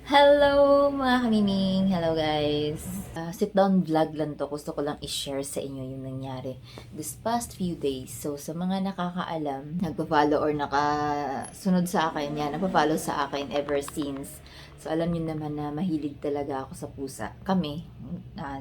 Hello mga kamiming! Hello guys! Sit down vlog lang to. Gusto ko lang i-share sa inyo yung nangyari this past few days. So sa mga nakakaalam, nagpa-follow or nakasunod sa akin, yan, nagpa-follow sa akin ever since. So alam niyo naman na mahilig talaga ako sa pusa. Kami,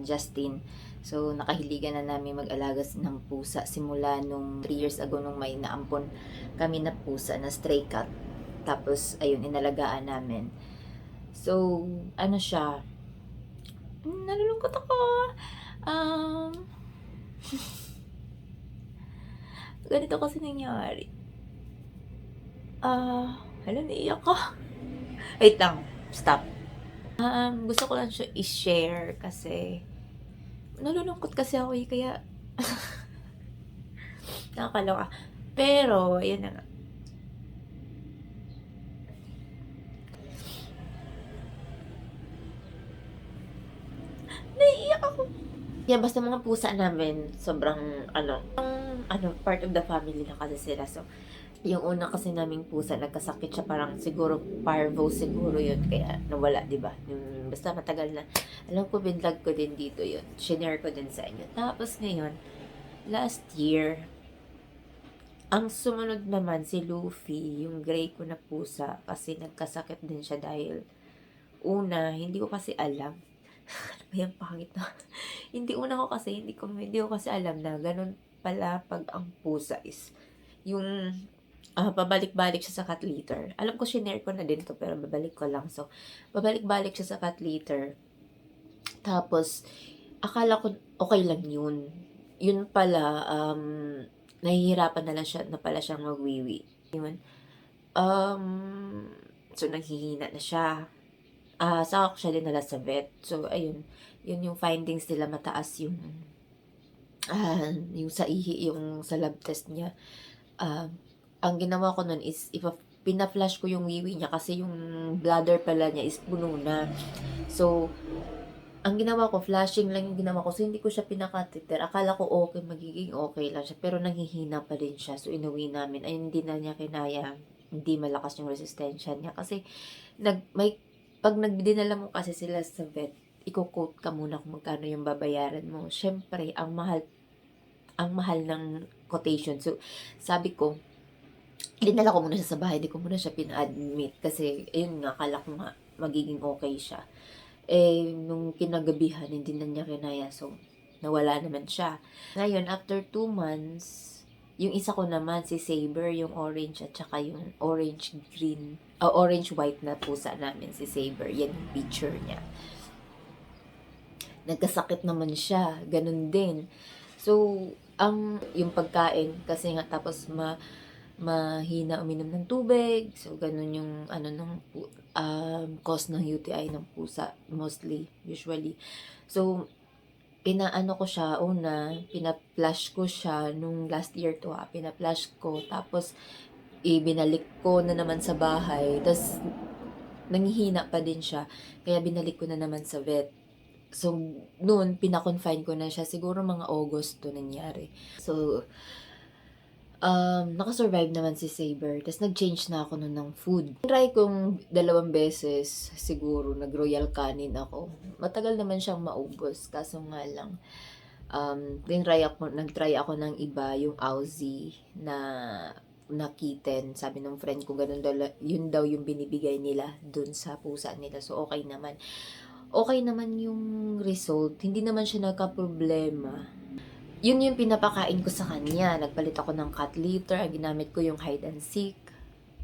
Justin. So nakahiligan na namin mag-alaga ng pusa simula nung 3 years ago nung may naampon kami na pusa na stray cat. Tapos ayun, inalagaan namin. So, ano siya, nalulungkot ako. Um, Ganito kasi nangyari. Hala, naiyak ko. Wait lang, stop. Gusto ko lang siya i-share kasi nalulungkot kasi ako kaya nakakaloka. Pero, ayun na nga. Naiiyak ako. Yeah, basta mga pusa namin, sobrang, part of the family na kasi sila. So, yung una kasi naming pusa, nagkasakit siya, parang siguro parvo siguro yun, kaya nawala, di ba? Basta matagal na. Alam ko, binlog ko din dito yun. Shinare ko din sa inyo. Tapos ngayon, last year, ang sumunod naman si Luffy, yung gray ko na pusa, kasi nagkasakit din siya dahil una, hindi ko kasi alam. Ano ba yung pangit na? Hindi ko kasi alam na ganun pala pag ang pusa is yung pabalik-balik siya sa cat litter. Alam ko, shinare ko na din to, pero babalik ko lang. So, babalik-balik siya sa cat litter. Tapos, akala ko okay lang yun. Yun pala, nahihirapan na pala siyang magwiwi. Yun. So, naghihina na siya. Saka ko siya dinala sa vet. So, ayun. Yun yung findings nila, mataas yung sa ihi, yung sa lab test niya. Ang ginawa ko nun is, pina-flash ko yung wiwi niya kasi yung bladder pala niya is puno na. So, ang ginawa ko, flashing lang yung ginawa ko. So, hindi ko siya pinaka-titer. Akala ko okay, magiging okay lang siya. Pero nanghihina pa din siya. So, inuwi namin. Ay, hindi na niya kinaya. Hindi malakas yung resistensya niya. Kasi, pag nagdinala mo kasi sila sa vet, i-quote ka muna kung magkano yung babayaran mo. Syempre, ang mahal ng quotation. So, sabi ko, dinala ko muna siya sa bahay, di ko muna siya pina-admit kasi, ayun nga, akala ko nga magiging okay siya. Nung kinagabihan, hindi na niya kinaya, so, nawala naman siya. Ngayon, after 2 months, yung isa ko naman, si Saber, yung orange at saka yung orange-white na pusa namin, si Saber, yan yung picture niya. Nagkasakit naman siya, ganun din. So, yung pagkain, kasi nga, tapos mahina uminom ng tubig. So, ganun yung cause ng UTI ng pusa, usually. So, pinaano ko siya pina-flash ko siya nung last year to pina-flash ko, tapos ibinalik ko na naman sa bahay, tapos nanghihina pa din siya, kaya binalik ko na naman sa vet. So, noon, pina-confine ko na siya. Siguro mga August to nangyari. So, nakasurvive naman si Saber. Tapos, nag-change na ako noon ng food. Try kong 2 beses, siguro, nag-royal canin ako. Matagal naman siyang maubos. Kaso nga lang, nag-try ako ng iba, yung Aussie na kitten. Sabi ng friend ko, yun daw yung binibigay nila dun sa pusa nila. So, okay naman yung result. Hindi naman siya nagka-problema. Yun yung pinapakain ko sa kanya. Nagpalit ako ng cat litter. Ginamit ko yung hide and seek.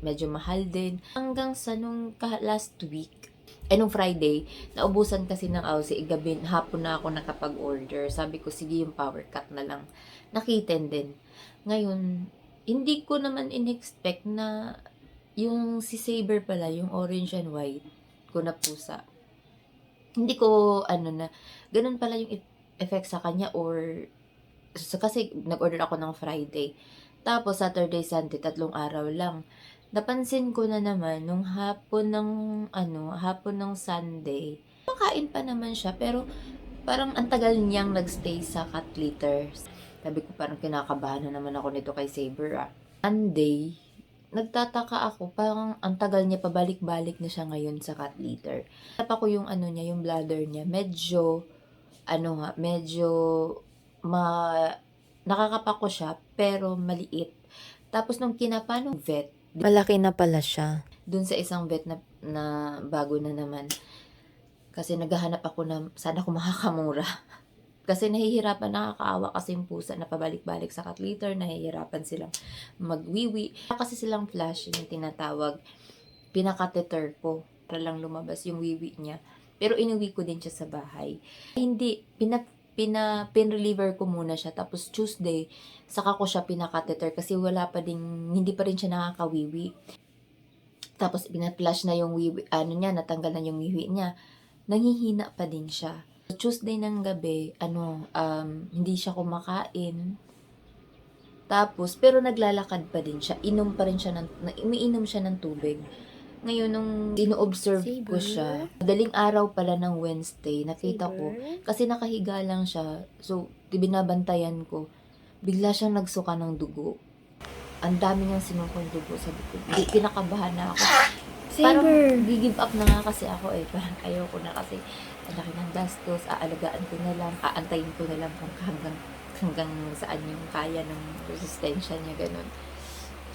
Medyo mahal din. Hanggang sa nung last week, nung Friday, naubusan kasi ng Aussie. Hapon na ako nakapag-order. Sabi ko, sige, yung power cut na lang. Nakiten din. Ngayon, hindi ko naman in-expect na yung si Saber pala, yung orange and white ko na pusa, hindi ko ganun pala yung effect sa kanya, kasi nag-order ako ng Friday. Tapos Saturday, Sunday, 3 araw lang. Napansin ko na naman nung hapon ng Sunday, makain pa naman siya, pero parang ang tagal niyang nagstay sa cat litter. Sabi ko, parang kinakabahan na naman ako nito kay Saber. Monday, nagtataka ako, parang ang tagal niya, pabalik-balik na siya ngayon sa cat litter. Tapa ko yung ano niya, yung bladder niya, medyo, ano nga, medyo ma nakakapa ko siya, pero maliit. Tapos nung kinapa nung vet, malaki na pala siya. Dun sa isang vet na bago na naman. Kasi naghahanap ako na sana ako makakamura. Kasi nahihirapan, nakakaawa kasi yung pusa na pabalik-balik sa cat litter, nahihirapan silang magwiwi. Kasi silang flash, yung tinatawag, pinakateter ko para lang lumabas yung wiwi niya. Pero inuwi ko din siya sa bahay. Hindi, pinreliever ko muna siya. Tapos Tuesday, saka ko siya pinakateter kasi wala pa ding, hindi pa rin siya nakakawiwi. Tapos pina-flash na yung wiwi, ano niya, natanggal na yung wiwi niya. Nanghihina pa din siya. Tuesday ng gabi, hindi siya kumakain. Tapos, pero naglalakad pa din siya. Umiinom siya ng tubig. Ngayon, nung dino-observe ko siya, madaling araw pala ng Wednesday, nakita ko, kasi nakahiga lang siya, so, binabantayan ko, bigla siyang nagsuka ng dugo. Ang dami niyang sinukong dugo, sabi ko, pinakabahan na ako. Parang give up na nga kasi ako parang ayoko na kasi ang laki ng gastos, aalagaan ko na lang, aantayin ko na lang kung hanggang saan yung kaya ng resistensya niya,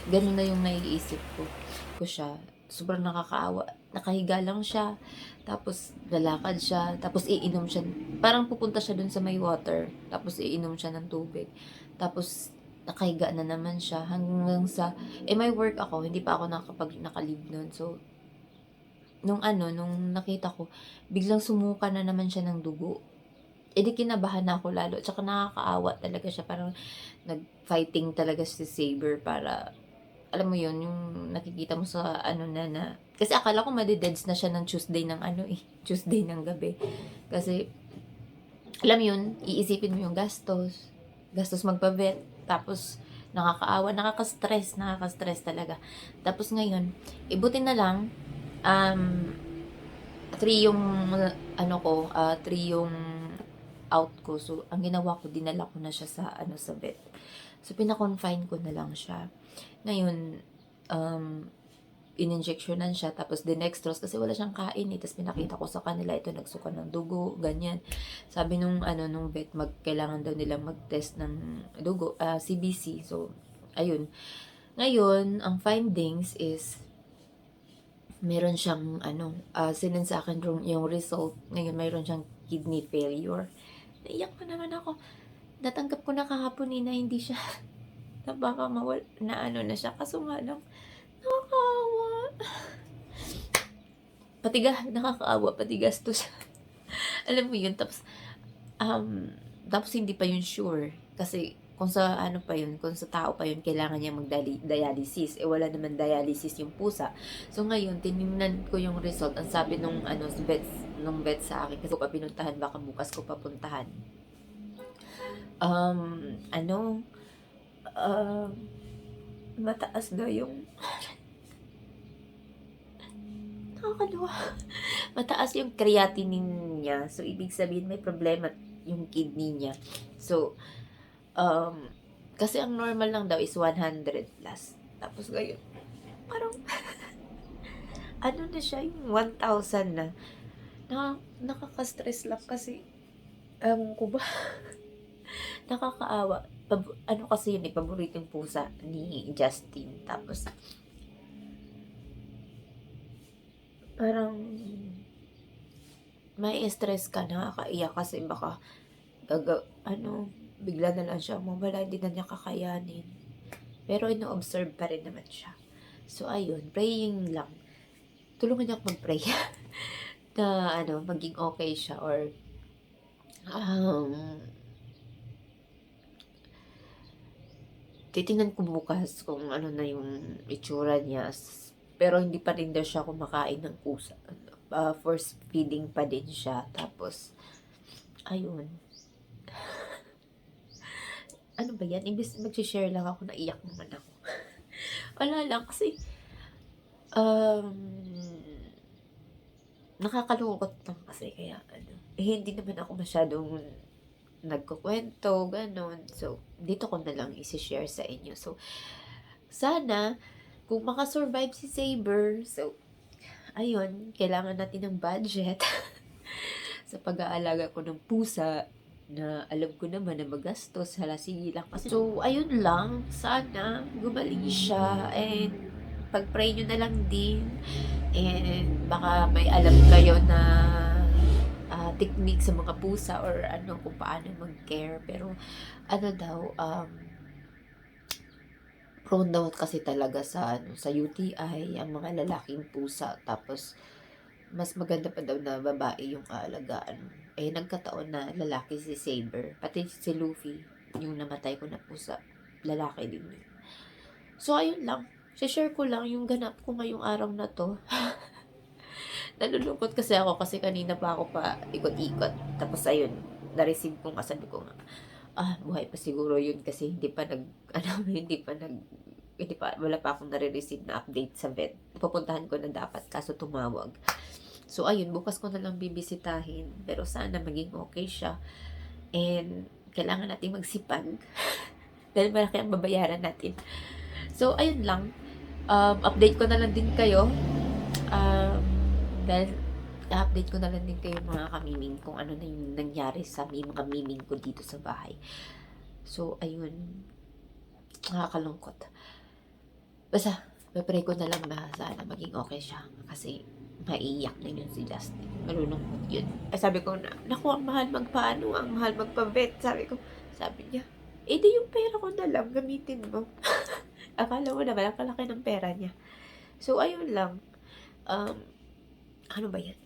ganun na yung naiisip ko siya. Sobrang nakakaawa, nakahiga lang siya, tapos lalakad siya, tapos iinom siya, parang pupunta siya dun sa may water, tapos iinom siya ng tubig, tapos nakahiga na naman siya hanggang sa, may work ako, hindi pa ako nakalive nun, so nung nakita ko, biglang sumuka na naman siya ng dugo. Di kinabahan na ako lalo. Tsaka nakakaawa talaga siya. Parang nag-fighting talaga si Saber para, alam mo yun, yung nakikita mo sa kasi akala ko madideds na siya ng Tuesday ng Tuesday ng gabi. Kasi, alam mo yun, iisipin mo yung gastos magpa-vet, tapos nakakaawa, nakaka-stress talaga. Tapos ngayon, ibuti na lang, 3 yung 3 yung out ko. So, ang ginawa ko, dinala ko na siya sa vet. So, pina-confine ko na lang siya. Ngayon, in-injectionan siya, tapos dinextrose kasi wala siyang kain Tapos pinakita ko sa kanila, ito nagsuka ng dugo, ganyan. Sabi nung vet, kailangan daw nilang mag-test ng dugo, CBC. So, ayun. Ngayon, ang findings is, meron siyang sinend sa akin yung result. Ngayon, mayroon siyang kidney failure. Naiyak pa naman ako. Natanggap ko na kahapon na hindi siya na baka na siya. Kaso nga lang, nakakaawa. Nakakaawa, pati gastos. Alam mo yun, tapos hindi pa yun sure. Kasi, kung sa kung sa tao pa yun, kailangan niya mag-dialysis. Wala naman dialysis yung pusa. So, ngayon, tinignan ko yung result. Ang sabi nung vet sa akin, kasi ko pa pinuntahan, baka bukas ko papuntahan. Mataas daw yung nakakaluwa. Mataas yung creatinine niya. So, ibig sabihin may problema yung kidney niya. So, kasi ang normal lang daw is 100 plus. Tapos ngayon, parang, na siya, yung 1,000 na. Nakaka-stress lang kasi, ko ba? Nakakaawa. Kasi yun, paboritong pusa ni Justin. Tapos, parang, may stress ka, nakakaiyak kasi baka, bigla na lang siya mawala, hindi na niya kakayanin. Pero ino-observe pa rin naman siya. So, ayun, praying lang. Tulungan niya ako mag-pray. Na, maging okay siya or, titingnan ko bukas kung ano na yung itsura niya. Pero hindi pa rin daw siya kumakain ng pusa. Force feeding pa din siya. Tapos, ayun. Ano ba yan? Imbis mag-share lang ako, naiyak naman ako. Wala lang kasi, nakakalungkot lang kasi kaya hindi naman ako masyadong nagkukwento, ganun. So, dito ko na lang isi-share sa inyo. So, sana, kung makasurvive si Saber, so, ayun, kailangan natin ng budget sa pag-aalaga ko ng pusa na alam ko naman na magastos, hala sige lang kasi. So, ayun lang, sana gumaling siya and pag-pray nyo na lang din and baka may alam kayo na technique sa mga pusa or ano kung paano mag-care, pero ano daw, prone daw kasi talaga sa sa UTI ang mga lalaking pusa, tapos mas maganda pa daw na babae yung aalagaan. Eh, nagkataon na lalaki si Saber. Pati si Luffy, yung namatay ko na pusa, lalaki din yun. So, ayun lang. Share ko lang yung ganap ko ngayong araw na to. Nalulungkot kasi ako kasi kanina pa ako pa ikot-ikot. Tapos ayun, na-receive ko nga, sabi ko nga, buhay pa siguro yun kasi hindi pa wala pa akong nare-receive na update sa vet. Pupuntahan ko na dapat, kaso tumawag. So, ayun, bukas ko na lang bibisitahin. Pero sana maging okay siya. And, kailangan natin magsipag. Dahil malaki ang babayaran natin. So, ayun lang. Update ko na lang din kayo. Dahil, update ko na lang din kayo mga kamiming kung ano na yung nangyari sa mga miming ko dito sa bahay. So, ayun. Nakakalungkot. Basta, pray ko na lang na sana maging okay siya. Kasi, maiiyak na yun si Justin. Malulungkot yun. Sabi ko na, naku, ang mahal magpaano, ang mahal magpa-vet. Sabi niya, di yung pera ko na lang, gamitin mo. Akala mo naman, ang kalaki ng pera niya. So, ayun lang. Ano ba yan?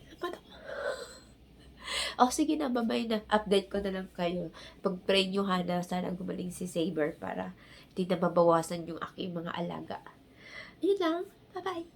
Sige na, babay na. Update ko na lang kayo. Pag-pray nyo na sana gumaling si Saber para hindi na mabawasan yung aking mga alaga. Yun lang. Bye-bye.